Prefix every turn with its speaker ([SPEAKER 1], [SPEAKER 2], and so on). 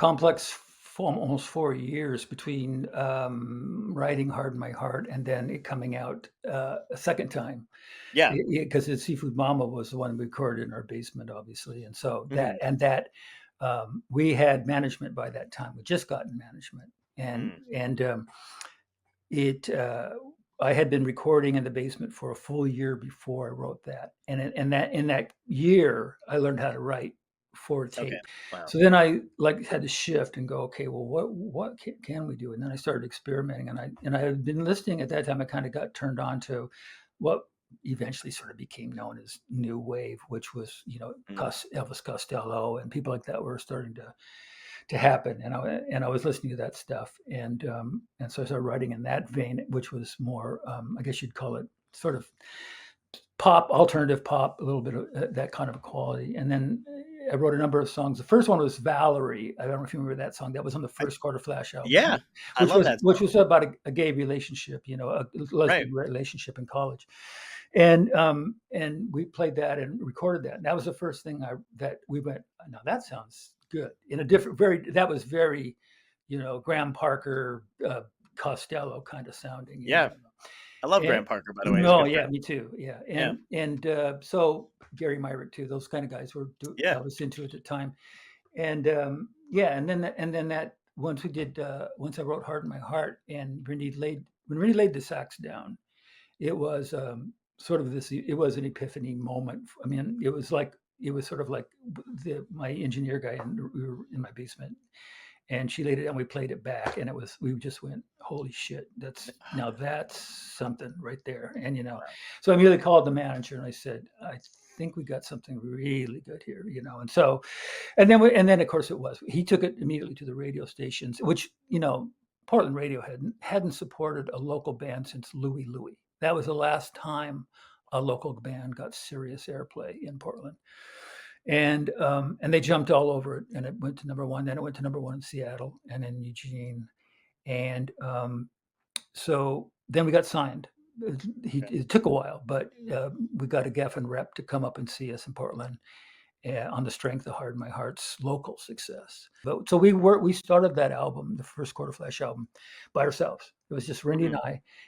[SPEAKER 1] complex for almost 4 years between, writing Harden My Heart and then it coming out, a second time.
[SPEAKER 2] Yeah.
[SPEAKER 1] Because the Seafood Mama was the one we recorded in our basement, obviously, and so
[SPEAKER 2] Mhm.
[SPEAKER 1] we had management by that time. We just gotten management, and
[SPEAKER 2] Mm.
[SPEAKER 1] and, it, I had been recording in the basement for a full year before I wrote that, and that in that year, I learned how to write for
[SPEAKER 2] Okay.
[SPEAKER 1] tape.
[SPEAKER 2] Wow.
[SPEAKER 1] So then I, like, had to shift and go, "Okay, well, what can we do?" And then I started experimenting, and I had been listening at that time. I kinda got turned on to what eventually sort of became known as new wave, which was,
[SPEAKER 2] Mm.
[SPEAKER 1] Elvis Costello and people like that were starting to happen. And I was listening to that stuff, and so I started writing in that vein, which was more, I guess you'd call it sort of pop, alternative pop, a little bit of that kind of quality. And then I wrote a number of songs. The first one was Valerie. I don't know if you remember that song. That was on the
[SPEAKER 2] I
[SPEAKER 1] first Quarterflash album,
[SPEAKER 2] Yeah. I love that
[SPEAKER 1] which
[SPEAKER 2] song.
[SPEAKER 1] was about a gay relationship, a
[SPEAKER 2] Right.
[SPEAKER 1] lesbian relationship in college. And we played that and recorded that. And that was the first thing that we went, now that sounds good. In a different, that was very, Graham Parker, Costello kind of sounding.
[SPEAKER 2] Yeah. I love
[SPEAKER 1] And
[SPEAKER 2] Graham Parker, by the way. He's a
[SPEAKER 1] no,
[SPEAKER 2] good
[SPEAKER 1] yeah,
[SPEAKER 2] friend.
[SPEAKER 1] me too. Yeah.
[SPEAKER 2] Yeah.
[SPEAKER 1] So Gary Myrick too, those kind of guys I
[SPEAKER 2] Yeah.
[SPEAKER 1] was into at the time. And yeah, and then that once I wrote Heart in My Heart and when Renee laid the sax down, it was sort of it was an epiphany moment. I mean, it was sort of like my engineer guy, and we were in my basement, and she laid it and we played it back, and we just went, holy shit, that's something right there. And
[SPEAKER 2] Wow.
[SPEAKER 1] so I immediately called the manager and I said, I think we got something really good here. And so and then of course he took it immediately to the radio stations, which Portland radio hadn't supported a local band since Louie Louie. That was the last time a local band got serious airplay in Portland, and they jumped all over it, and it went to number one. Then it went to number one in Seattle and in Eugene, and so then we got signed.
[SPEAKER 2] Okay.
[SPEAKER 1] It took a while, but we got a Geffen rep to come up and see us in Portland on the strength of Hard My Heart's local success. So we started that album, the first Quarterflash album, by ourselves. It was just Randy and
[SPEAKER 2] Mhm.
[SPEAKER 1] I,